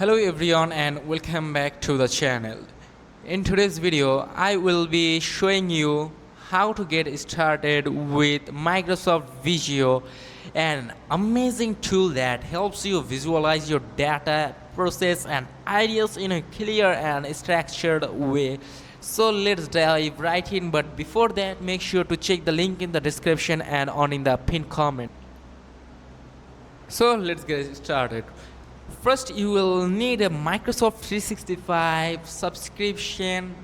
Hello everyone and welcome back to the channel. In today's video, I will be showing you how to get started with Microsoft Visio, an amazing tool that helps you visualize your data, process and ideas in a clear and structured way. So let's dive right in, but before that make sure to check the link in the description and on in the pinned comment. So let's get started. First, you will need a Microsoft 365 subscription.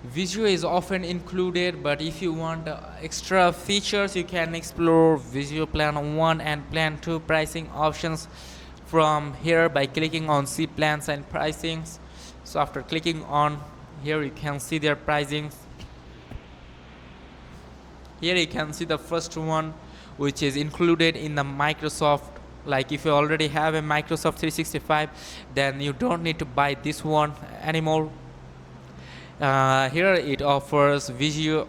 Visio is often included, but if you want extra features, you can explore Visio Plan 1 and Plan 2 pricing options from here by clicking on See Plans and Pricings. So after clicking on here, you can see their pricings. Here you can see the first one, which is included in the Microsoft. Like if you already have a Microsoft 365, then you don't need to buy this one anymore. Here it offers Visio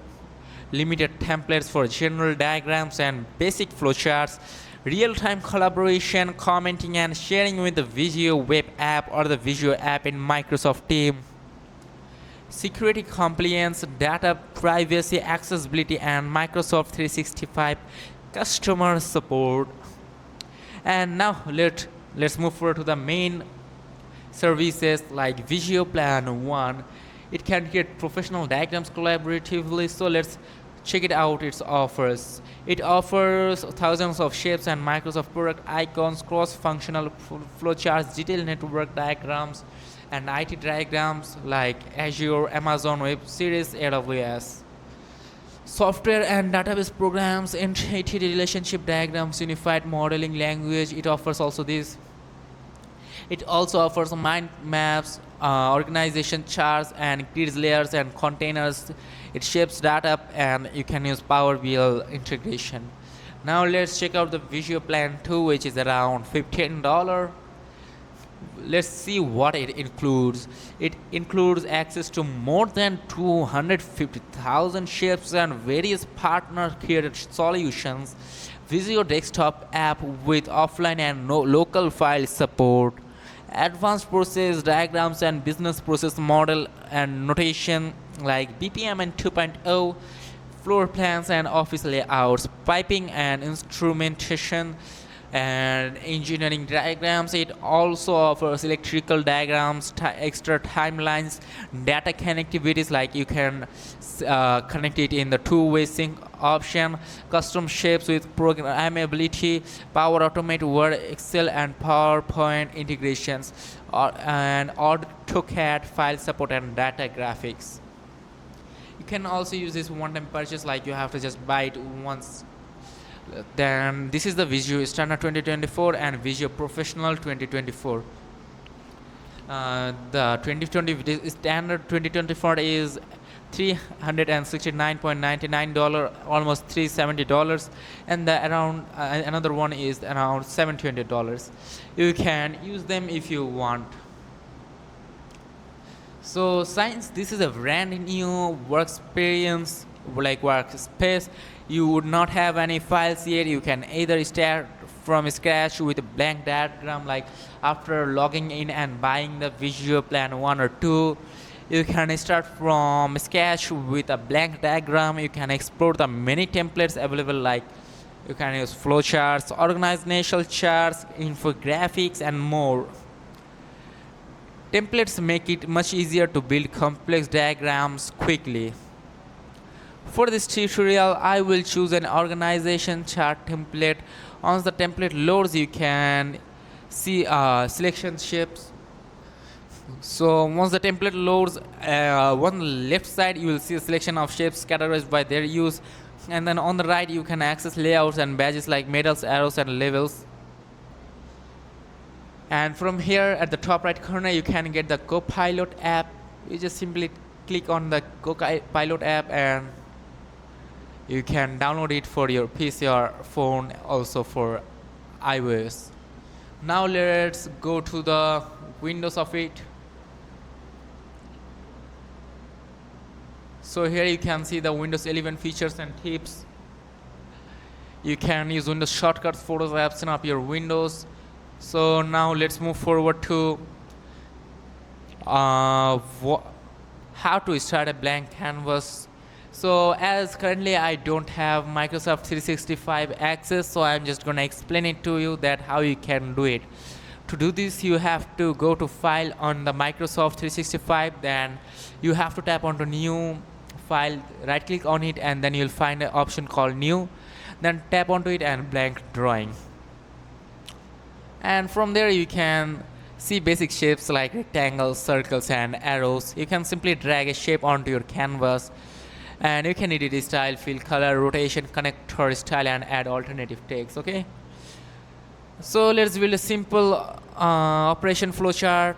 limited templates for general diagrams and basic flowcharts, real-time collaboration, commenting and sharing with the Visio web app or the Visio app in Microsoft Team, security compliance, data privacy, accessibility and Microsoft 365 customer support. And now let's move forward to the main services like Visio Plan 1. It can create professional diagrams collaboratively, so let's check it out. Its offers. It offers thousands of shapes and Microsoft product icons, cross-functional flowcharts, detailed network diagrams, and IT diagrams like Azure, Amazon Web Services, AWS. Software and database programs, entity relationship diagrams, unified modeling language. It offers also this. It also offers mind maps, organization charts, and grids, layers, and containers. It shapes data up, and you can use Power BI integration. Now let's check out the Visio Plan 2, which is around $15. Let's see what it includes. It includes access to more than 250,000 shapes and various partner created solutions, Visio desktop app with offline and local file support, advanced process diagrams and business process model and notation like BPM and 2.0, floor plans and office layouts, piping and instrumentation, and engineering diagrams. It also offers electrical diagrams, extra timelines, data connectivities like you can connect it in the two-way sync option, custom shapes with programmability, Power Automate, Word, Excel and PowerPoint integrations, and AutoCAD file support and data graphics. You can also use this one-time purchase, like you have to just buy it once. Then this is the Visio Standard 2024 and Visio Professional 2024. The 2020 Standard 2024 is $369.99, almost $370, and the around another one is around $720. You can use them if you want. So since this is a brand new workspace, you would not have any files yet, you can either start from scratch with a blank diagram, like after logging in and buying the Visio Plan 1 or 2. You can start from scratch with a blank diagram. You can explore the many templates available, like you can use flowcharts, organizational charts, infographics and more. Templates make it much easier to build complex diagrams quickly. For this tutorial, I will choose an organization chart template. Once the template loads, you can see selection shapes. So once the template loads, on the left side you will see a selection of shapes categorized by their use, and then on the right you can access layouts and badges like medals, arrows and levels. And from here at the top right corner you can get the Copilot app. You just simply click on the Copilot app and you can download it for your PC or phone, also for iOS. Now let's go to the Windows of it. So here you can see the Windows 11 features and tips. You can use Windows shortcuts, photos, apps, and up your Windows. So now let's move forward to uh, how to start a blank canvas. So as currently I don't have Microsoft 365 access, so I'm just gonna explain it to you that how you can do it. To do this, you have to go to file on the Microsoft 365, then you have to tap onto new file, right click on it, and then you'll find an option called new, then tap onto it and blank drawing. And from there you can see basic shapes like rectangles, circles and arrows. You can simply drag a shape onto your canvas, and you can edit style, fill color, rotation, connector style and add alternative text. Okay, so let's build a simple operation flowchart.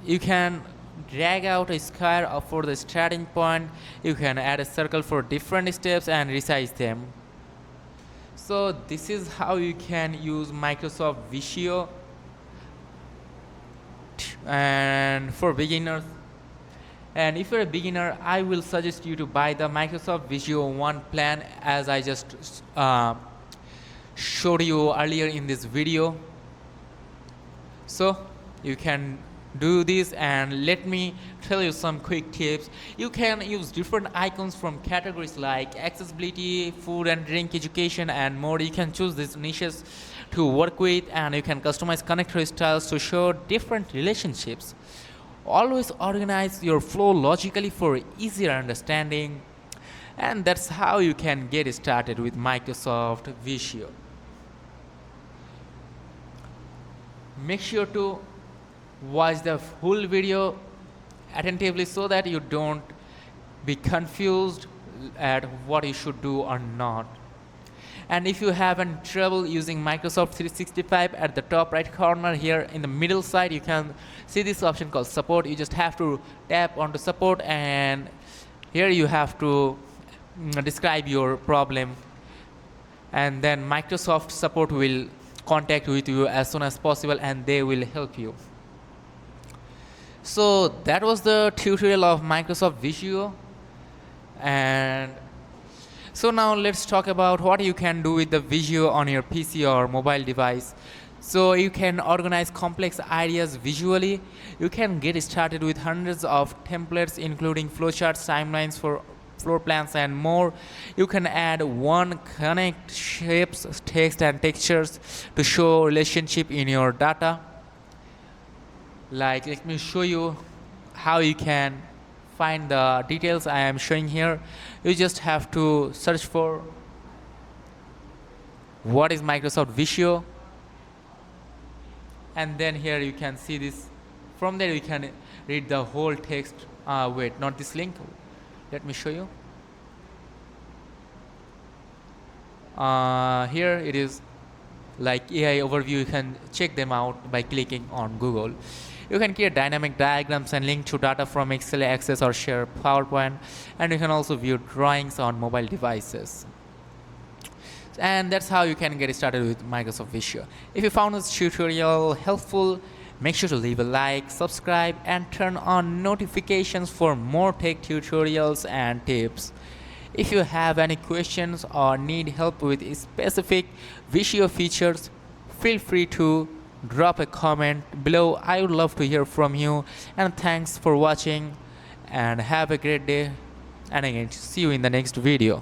You can drag out a square for the starting point. You can add a circle for different steps and resize them. So this is how you can use Microsoft Visio. And for beginners, and if you're a beginner, I will suggest you to buy the Microsoft Visio 1 plan, as I just showed you earlier in this video. So you can do this, and let me tell you some quick tips. You can use different icons from categories like accessibility, food and drink, education and more. You can choose these niches to work with, and you can customize connector styles to show different relationships. Always organize your flow logically for easier understanding, and that's how you can get started with Microsoft Visio. Make sure to watch the full video attentively so that you don't be confused at what you should do or not. And if you have any trouble using Microsoft 365, at the top right corner here in the middle side, you can see this option called support. You just have to tap onto support, and here you have to describe your problem, and then Microsoft support will contact with you as soon as possible and they will help you. So that was the tutorial of Microsoft Visio. And so now let's talk about what you can do with the Visio on your PC or mobile device. So you can organize complex ideas visually. You can get started with hundreds of templates including flowcharts, timelines for floor plans and more. You can add one connect shapes, text and textures to show relationship in your data. Like, let me show you how you can find the details I am showing here. You just have to search for what is Microsoft Visio, and then here you can see this. From there you can read the whole text. Wait, not this link. Let me show you. Here it is, like AI overview. You can check them out by clicking on Google. You can create dynamic diagrams and link to data from Excel, Access or share PowerPoint, and you can also view drawings on mobile devices. And that's how you can get started with Microsoft Visio. If you found this tutorial helpful, make sure to leave a like, subscribe and turn on notifications for more tech tutorials and tips. If you have any questions or need help with specific Visio features, feel free to drop a comment below. I would love to hear from you, and thanks for watching and have a great day, and again see you in the next video.